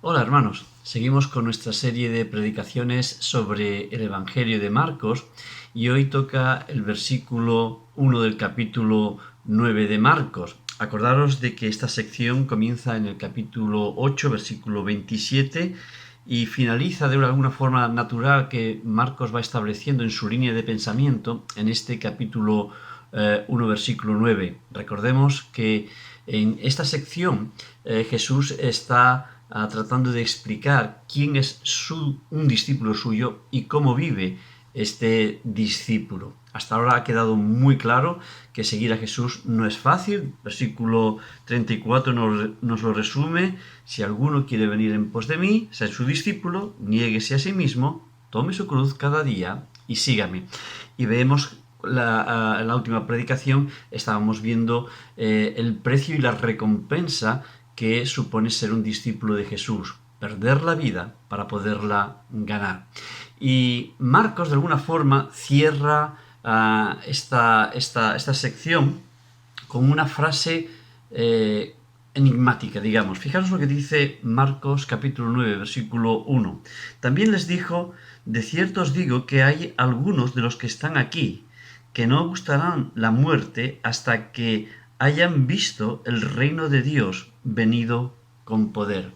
Hola hermanos, seguimos con nuestra serie de predicaciones sobre el Evangelio de Marcos y hoy toca el versículo 1 del capítulo 9 de Marcos. Acordaros de que esta sección comienza en el capítulo 8, versículo 27 y finaliza de alguna forma natural que Marcos va estableciendo en su línea de pensamiento en este capítulo 1, versículo 9. Recordemos que en esta sección Jesús está tratando de explicar quién es un discípulo suyo y cómo vive este discípulo. Hasta ahora ha quedado muy claro que seguir a Jesús no es fácil. Versículo 34 nos lo resume. Si alguno quiere venir en pos de mí, sea su discípulo, niéguese a sí mismo, tome su cruz cada día y sígame. Y vemos en la última predicación estábamos viendo el precio y la recompensa que supone ser un discípulo de Jesús, perder la vida para poderla ganar. Y Marcos de alguna forma cierra esta sección con una frase enigmática, digamos. Fijaros lo que dice Marcos capítulo 9, versículo 1. También les dijo: de cierto os digo que hay algunos de los que están aquí que no gustarán la muerte hasta que hayan visto el reino de Dios venido con poder.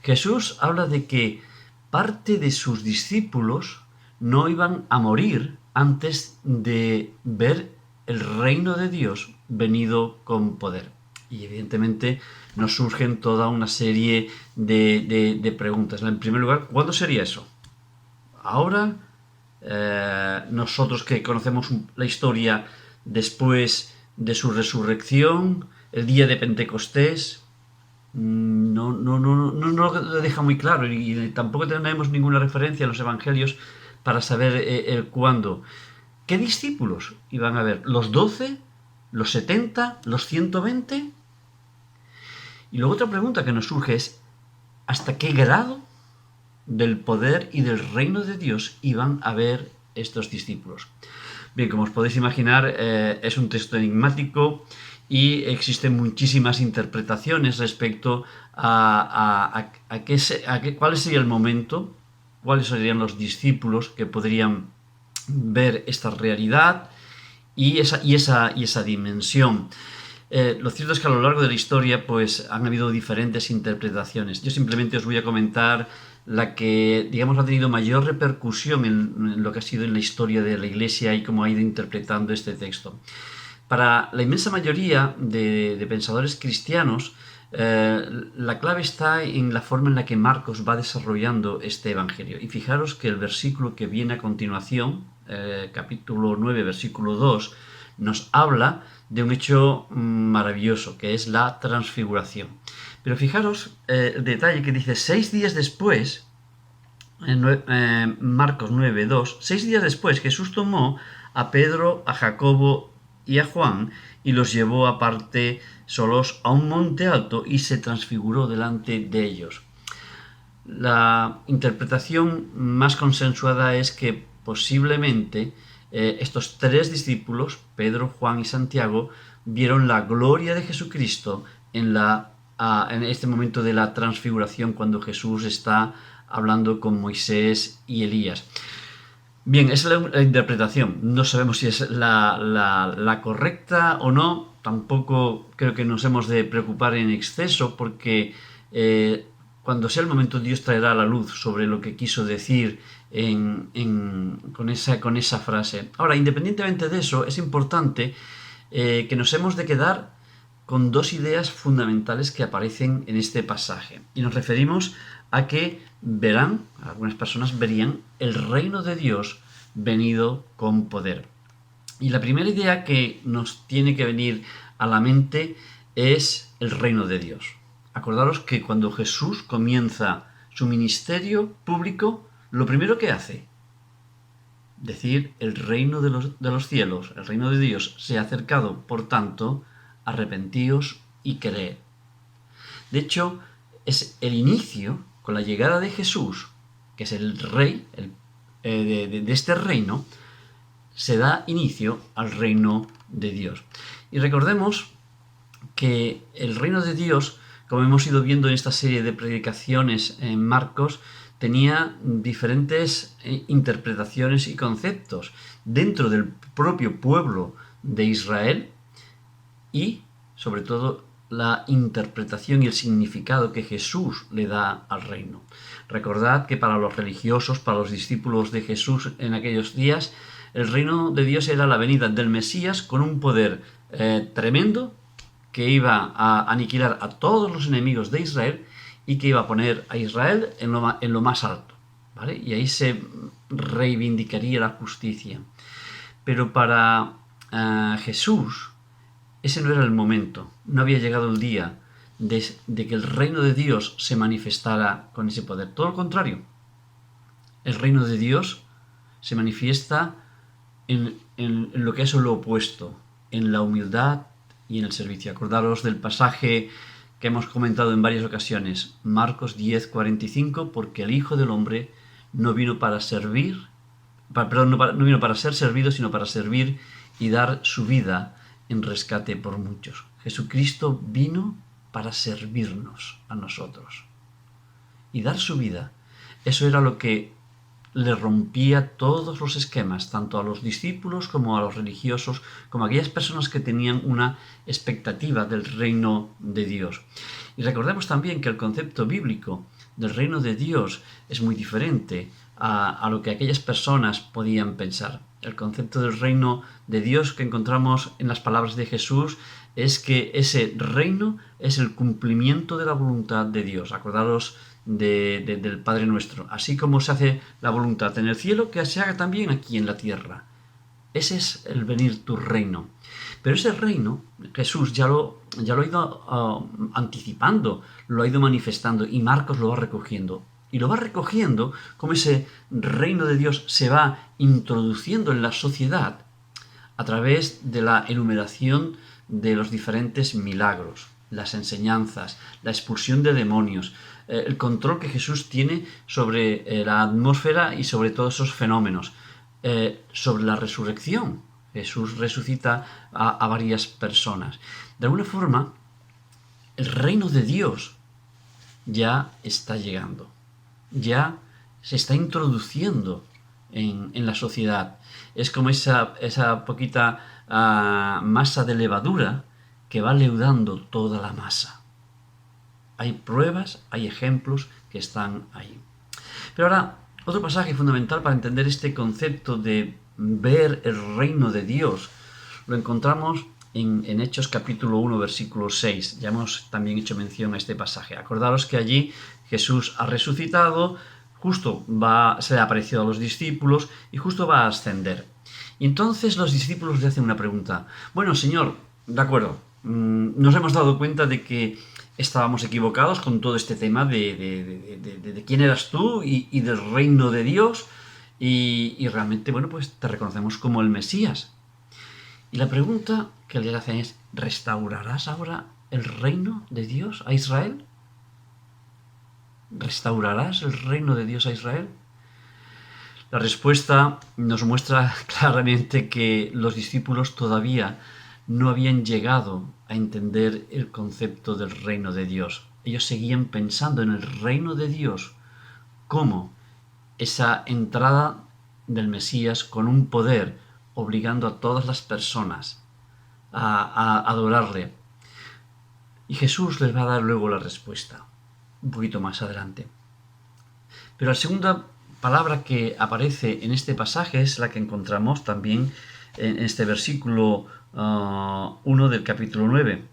Jesús habla de que parte de sus discípulos no iban a morir antes de ver el reino de Dios venido con poder. Y evidentemente nos surgen toda una serie de preguntas. En primer lugar, ¿cuándo sería eso? Ahora, nosotros que conocemos la historia después de su resurrección, el día de Pentecostés, no lo deja muy claro y tampoco tenemos ninguna referencia en los evangelios para saber el cuándo. ¿Qué discípulos iban a ver? ¿Los 12? ¿Los 70? ¿Los 120? Y luego otra pregunta que nos surge es: ¿hasta qué grado del poder y del reino de Dios iban a ver estos discípulos? Bien, como os podéis imaginar, es un texto enigmático y existen muchísimas interpretaciones respecto a cuál sería el momento, cuáles serían los discípulos que podrían ver esta realidad y esa dimensión. Lo cierto es que a lo largo de la historia pues han habido diferentes interpretaciones. Yo simplemente os voy a comentar la que, digamos, ha tenido mayor repercusión en lo que ha sido en la historia de la Iglesia y cómo ha ido interpretando este texto. Para la inmensa mayoría de pensadores cristianos, la clave está en la forma en la que Marcos va desarrollando este evangelio. Y fijaros que el versículo que viene a continuación, capítulo 9, versículo 2, nos habla de un hecho maravilloso, que es la transfiguración. Pero fijaros el detalle que dice: 6 días después, Marcos 9, 2, 6 días después Jesús tomó a Pedro, a Jacobo y a Juan y los llevó aparte solos a un monte alto y se transfiguró delante de ellos. La interpretación más consensuada es que posiblemente estos tres discípulos, Pedro, Juan y Santiago, vieron la gloria de Jesucristo en este momento de la transfiguración, cuando Jesús está hablando con Moisés y Elías. Bien, esa es la interpretación. No sabemos si es la correcta o no. Tampoco creo que nos hemos de preocupar en exceso, porque cuando sea el momento, Dios traerá a la luz sobre lo que quiso decir con esa frase. Ahora, independientemente de eso, es importante que nos hemos de quedar con dos ideas fundamentales que aparecen en este pasaje. Y nos referimos a que algunas personas verían el reino de Dios venido con poder. Y la primera idea que nos tiene que venir a la mente es el reino de Dios. Acordaros que cuando Jesús comienza su ministerio público, lo primero que hace, decir: el reino de los cielos, el reino de Dios se ha acercado, por tanto, arrepentíos y creed. De hecho, es el inicio, con la llegada de Jesús, que es el rey de este reino, se da inicio al reino de Dios. Y recordemos que el reino de Dios como hemos ido viendo en esta serie de predicaciones en Marcos, tenía diferentes interpretaciones y conceptos dentro del propio pueblo de Israel y, sobre todo, la interpretación y el significado que Jesús le da al reino. Recordad que para los religiosos, para los discípulos de Jesús en aquellos días, el reino de Dios era la venida del Mesías con un poder tremendo que iba a aniquilar a todos los enemigos de Israel y que iba a poner a Israel en lo más alto, ¿vale? Y ahí se reivindicaría la justicia. Pero para Jesús ese no era el momento, no había llegado el día de que el reino de Dios se manifestara con ese poder. Todo lo contrario, el reino de Dios se manifiesta en lo que es lo opuesto, en la humildad y en el servicio. Acordaros del pasaje que hemos comentado en varias ocasiones, Marcos 10:45, porque el Hijo del Hombre no vino para servir, no vino para ser servido, sino para servir y dar su vida en rescate por muchos. Jesucristo vino para servirnos a nosotros y dar su vida. Eso era lo que le rompía todos los esquemas, tanto a los discípulos como a los religiosos, como a aquellas personas que tenían una expectativa del reino de Dios. Y recordemos también que el concepto bíblico del reino de Dios es muy diferente a lo que aquellas personas podían pensar. El concepto del reino de Dios que encontramos en las palabras de Jesús es que ese reino es el cumplimiento de la voluntad de Dios. Acordaros del Padre Nuestro. Así como se hace la voluntad en el cielo, que se haga también aquí en la tierra. Ese es el venir tu reino. Pero ese reino, Jesús ya lo ha ido anticipando, lo ha ido manifestando y Marcos lo va recogiendo. Y lo va recogiendo como ese reino de Dios se va introduciendo en la sociedad a través de la enumeración de los diferentes milagros, las enseñanzas, la expulsión de demonios, el control que Jesús tiene sobre la atmósfera y sobre todos esos fenómenos, sobre la resurrección. Jesús resucita a varias personas. De alguna forma, el reino de Dios ya está llegando, ya se está introduciendo en la sociedad. Es como esa poquita masa de levadura que va leudando toda la masa. Hay pruebas, hay ejemplos que están ahí. Pero ahora, otro pasaje fundamental para entender este concepto de ver el reino de Dios, lo encontramos en Hechos capítulo 1, versículo 6. Ya hemos también hecho mención a este pasaje. Acordaros que allí Jesús ha resucitado, justo se le ha aparecido a los discípulos y justo va a ascender. Y entonces los discípulos le hacen una pregunta. Bueno, Señor, de acuerdo, nos hemos dado cuenta de que estábamos equivocados con todo este tema de quién eras tú y del reino de Dios y realmente, bueno, pues te reconocemos como el Mesías. Y la pregunta que le hacen es, ¿restaurarás ahora el reino de Dios a Israel? ¿Restaurarás el reino de Dios a Israel? La respuesta nos muestra claramente que los discípulos todavía no habían llegado a entender el concepto del reino de Dios. Ellos seguían pensando en el reino de Dios como esa entrada del Mesías con un poder obligando a todas las personas a adorarle. Y Jesús les va a dar luego la respuesta, un poquito más adelante. Pero la segunda palabra que aparece en este pasaje es la que encontramos también en este versículo 1 del capítulo 9.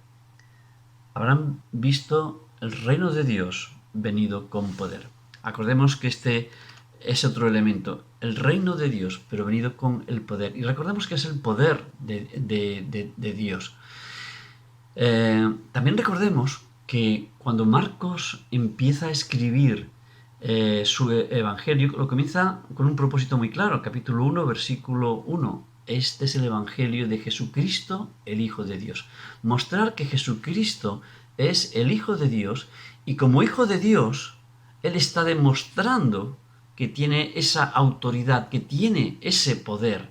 Habrán visto el reino de Dios venido con poder. Acordemos que este es otro elemento, el reino de Dios, pero venido con el poder. Y recordemos que es el poder de Dios. También recordemos que cuando Marcos empieza a escribir su evangelio, lo comienza con un propósito muy claro, capítulo 1, versículo 1. Este es el evangelio de Jesucristo, el Hijo de Dios. Mostrar que Jesucristo es el Hijo de Dios y como Hijo de Dios, Él está demostrando que tiene esa autoridad, que tiene ese poder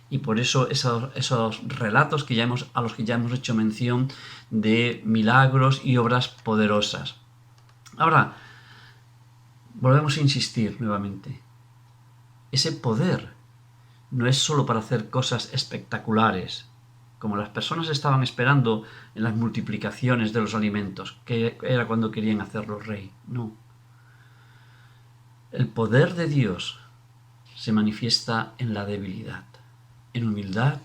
Y por eso esos relatos a los que ya hemos hecho mención de milagros y obras poderosas. Ahora, volvemos a insistir nuevamente. Ese poder no es solo para hacer cosas espectaculares, como las personas estaban esperando en las multiplicaciones de los alimentos, que era cuando querían hacerlo rey. No. El poder de Dios se manifiesta en la debilidad, en humildad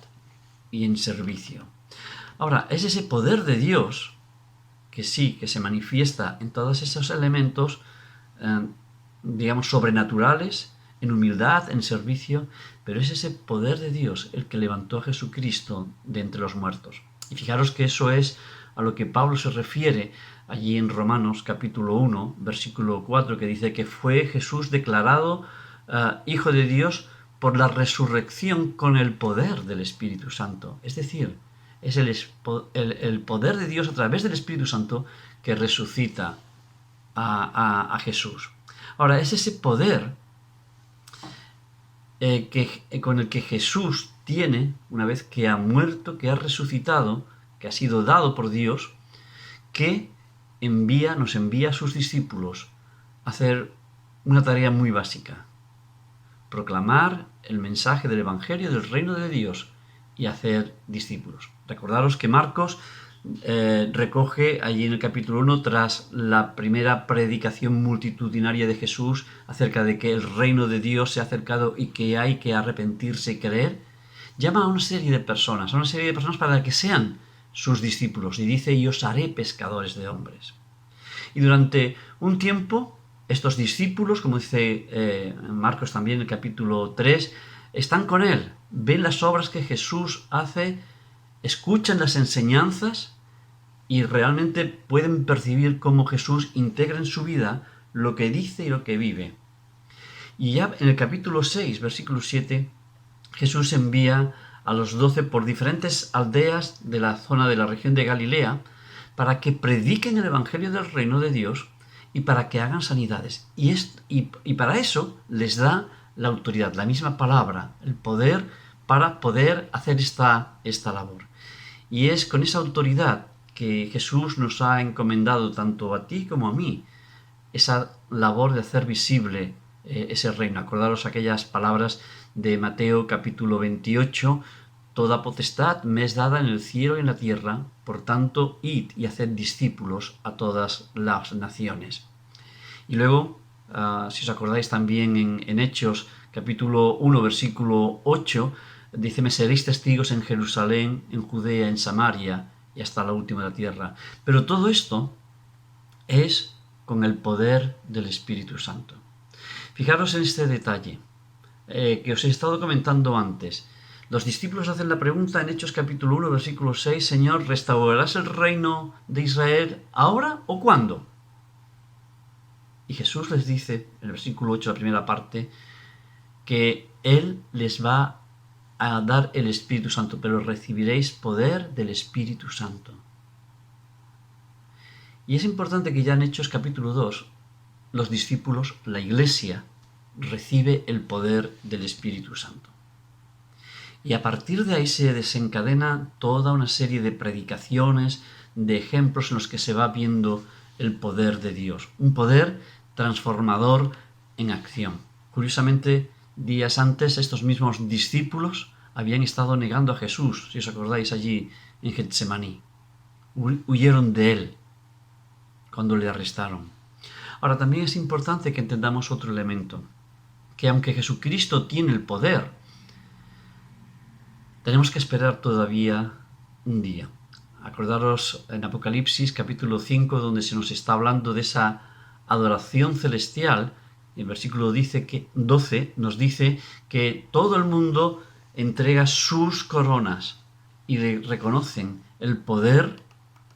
y en servicio. Ahora, es ese poder de Dios que sí, que se manifiesta en todos esos elementos, digamos, sobrenaturales, en humildad, en servicio, pero es ese poder de Dios el que levantó a Jesucristo de entre los muertos. Y fijaros que eso es a lo que Pablo se refiere allí en Romanos capítulo 1, versículo 4, que dice que fue Jesús declarado Hijo de Dios por la resurrección con el poder del Espíritu Santo. Es decir, es el poder de Dios a través del Espíritu Santo que resucita a Jesús. Ahora, es ese poder con el que Jesús tiene, una vez que ha muerto, que ha resucitado, que ha sido dado por Dios, que nos envía a sus discípulos a hacer una tarea muy básica: proclamar el mensaje del Evangelio del reino de Dios y hacer discípulos. Recordaros que Marcos recoge allí en el capítulo 1, tras la primera predicación multitudinaria de Jesús acerca de que el reino de Dios se ha acercado y que hay que arrepentirse y creer, llama a una serie de personas para que sean sus discípulos, y dice: y os haré pescadores de hombres. Y durante un tiempo, estos discípulos, como dice Marcos también en el capítulo 3, están con él, ven las obras que Jesús hace, escuchan las enseñanzas y realmente pueden percibir cómo Jesús integra en su vida lo que dice y lo que vive. Y ya en el capítulo 6, versículo 7, Jesús envía a los 12 por diferentes aldeas de la zona de la región de Galilea para que prediquen el Evangelio del reino de Dios y para que hagan sanidades. Y para eso les da la autoridad, la misma palabra, el poder para poder hacer esta labor. Y es con esa autoridad que Jesús nos ha encomendado tanto a ti como a mí esa labor de hacer visible ese reino. Acordaros aquellas palabras de Mateo capítulo 28: toda potestad me es dada en el cielo y en la tierra, por tanto, id y haced discípulos a todas las naciones. Y luego, si os acordáis también en Hechos capítulo 1, versículo 8, dice: me seréis testigos en Jerusalén, en Judea, en Samaria y hasta la última de la tierra. Pero todo esto es con el poder del Espíritu Santo. Fijaros en este detalle que os he estado comentando antes. Los discípulos hacen la pregunta en Hechos capítulo 1, versículo 6: Señor, ¿restaurarás el reino de Israel ahora o cuándo? Y Jesús les dice, en el versículo 8, la primera parte, que Él les va a dar el Espíritu Santo, pero recibiréis poder del Espíritu Santo. Y es importante que ya en Hechos capítulo 2, los discípulos, la Iglesia, recibe el poder del Espíritu Santo. Y a partir de ahí se desencadena toda una serie de predicaciones, de ejemplos en los que se va viendo el poder de Dios. Un poder transformador en acción. Curiosamente, días antes, estos mismos discípulos habían estado negando a Jesús, si os acordáis, allí en Getsemaní. Huyeron de él cuando le arrestaron. Ahora, también es importante que entendamos otro elemento, que aunque Jesucristo tiene el poder, tenemos que esperar todavía un día. Acordaros en Apocalipsis capítulo 5, donde se nos está hablando de esa adoración celestial. El versículo 12 nos dice que todo el mundo entrega sus coronas y reconocen el poder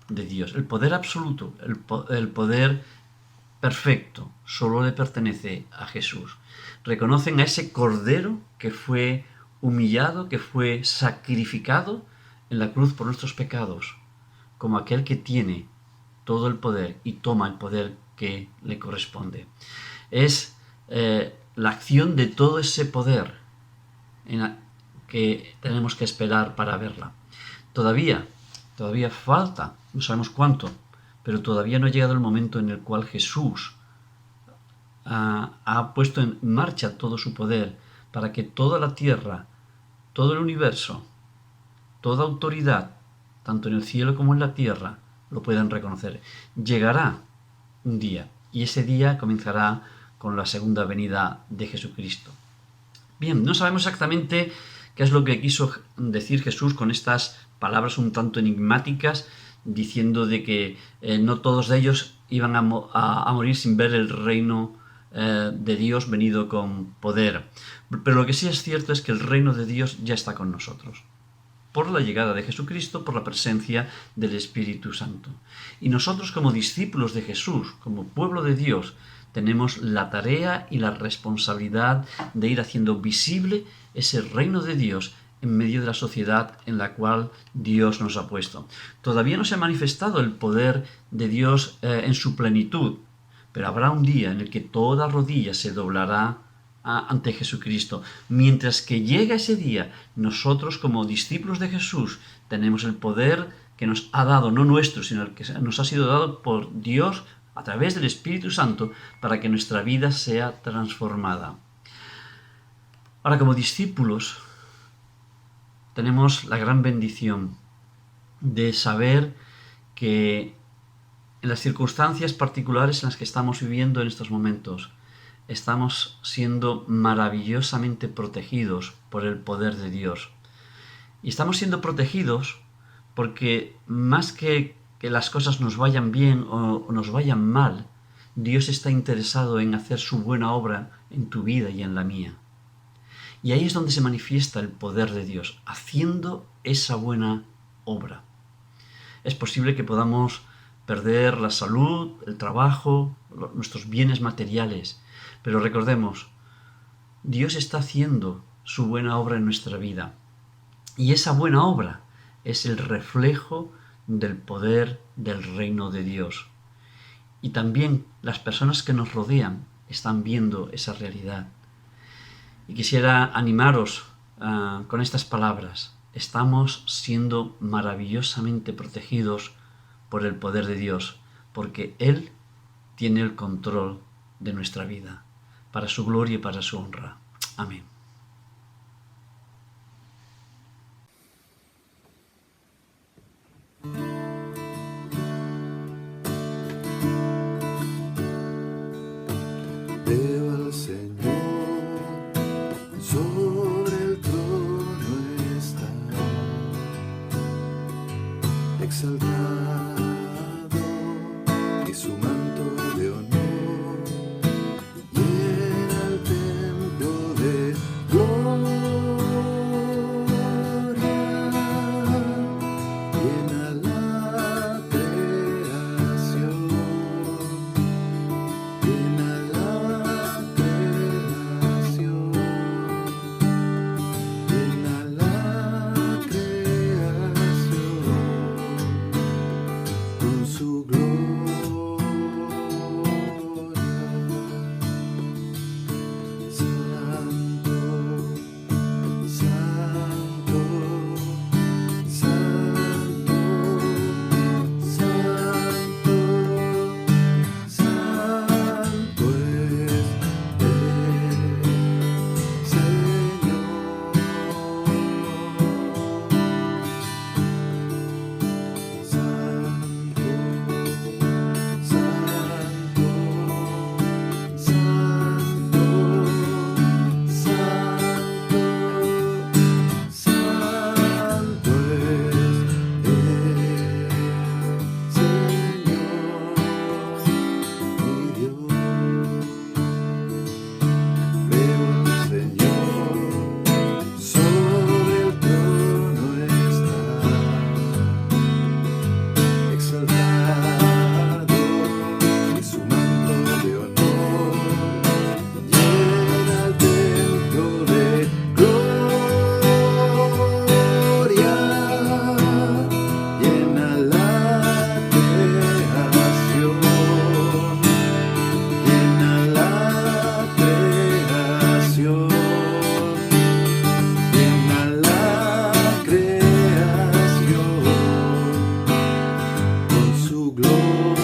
de Dios, el poder absoluto, el poder perfecto, solo le pertenece a Jesús. Reconocen a ese Cordero que fue humillado, que fue sacrificado en la cruz por nuestros pecados, como aquel que tiene todo el poder y toma el poder que le corresponde. Es la acción de todo ese poder que tenemos que esperar para verla. Todavía falta, no sabemos cuánto, pero todavía no ha llegado el momento en el cual Jesús ha puesto en marcha todo su poder para que toda la tierra, todo el universo, toda autoridad, tanto en el cielo como en la tierra, lo puedan reconocer. Llegará un día, y ese día comenzará con la segunda venida de Jesucristo. Bien, no sabemos exactamente qué es lo que quiso decir Jesús con estas palabras un tanto enigmáticas, diciendo de que no todos de ellos iban a morir sin ver el reino de Dios venido con poder. Pero lo que sí es cierto es que el reino de Dios ya está con nosotros, por la llegada de Jesucristo, por la presencia del Espíritu Santo. Y nosotros, como discípulos de Jesús, como pueblo de Dios, tenemos la tarea y la responsabilidad de ir haciendo visible ese reino de Dios en medio de la sociedad en la cual Dios nos ha puesto. Todavía no se ha manifestado el poder de Dios en su plenitud, pero habrá un día en el que toda rodilla se doblará ante Jesucristo. Mientras que llega ese día, nosotros como discípulos de Jesús tenemos el poder que nos ha dado, no nuestro, sino el que nos ha sido dado por Dios a través del Espíritu Santo para que nuestra vida sea transformada. Ahora, como discípulos, tenemos la gran bendición de saber que en las circunstancias particulares en las que estamos viviendo en estos momentos, estamos siendo maravillosamente protegidos por el poder de Dios. Y estamos siendo protegidos porque más que las cosas nos vayan bien o nos vayan mal, Dios está interesado en hacer su buena obra en tu vida y en la mía. Y ahí es donde se manifiesta el poder de Dios, haciendo esa buena obra. Es posible que podamos perder la salud, el trabajo, nuestros bienes materiales, pero recordemos, Dios está haciendo su buena obra en nuestra vida. Y esa buena obra es el reflejo del poder del reino de Dios. Y también las personas que nos rodean están viendo esa realidad. Y quisiera animaros con estas palabras. Estamos siendo maravillosamente protegidos por el poder de Dios, porque Él tiene el control de nuestra vida, para su gloria y para su honra. Amén. Veo al Señor sobre el trono está, exaltado, y su manto de honor llena el templo de los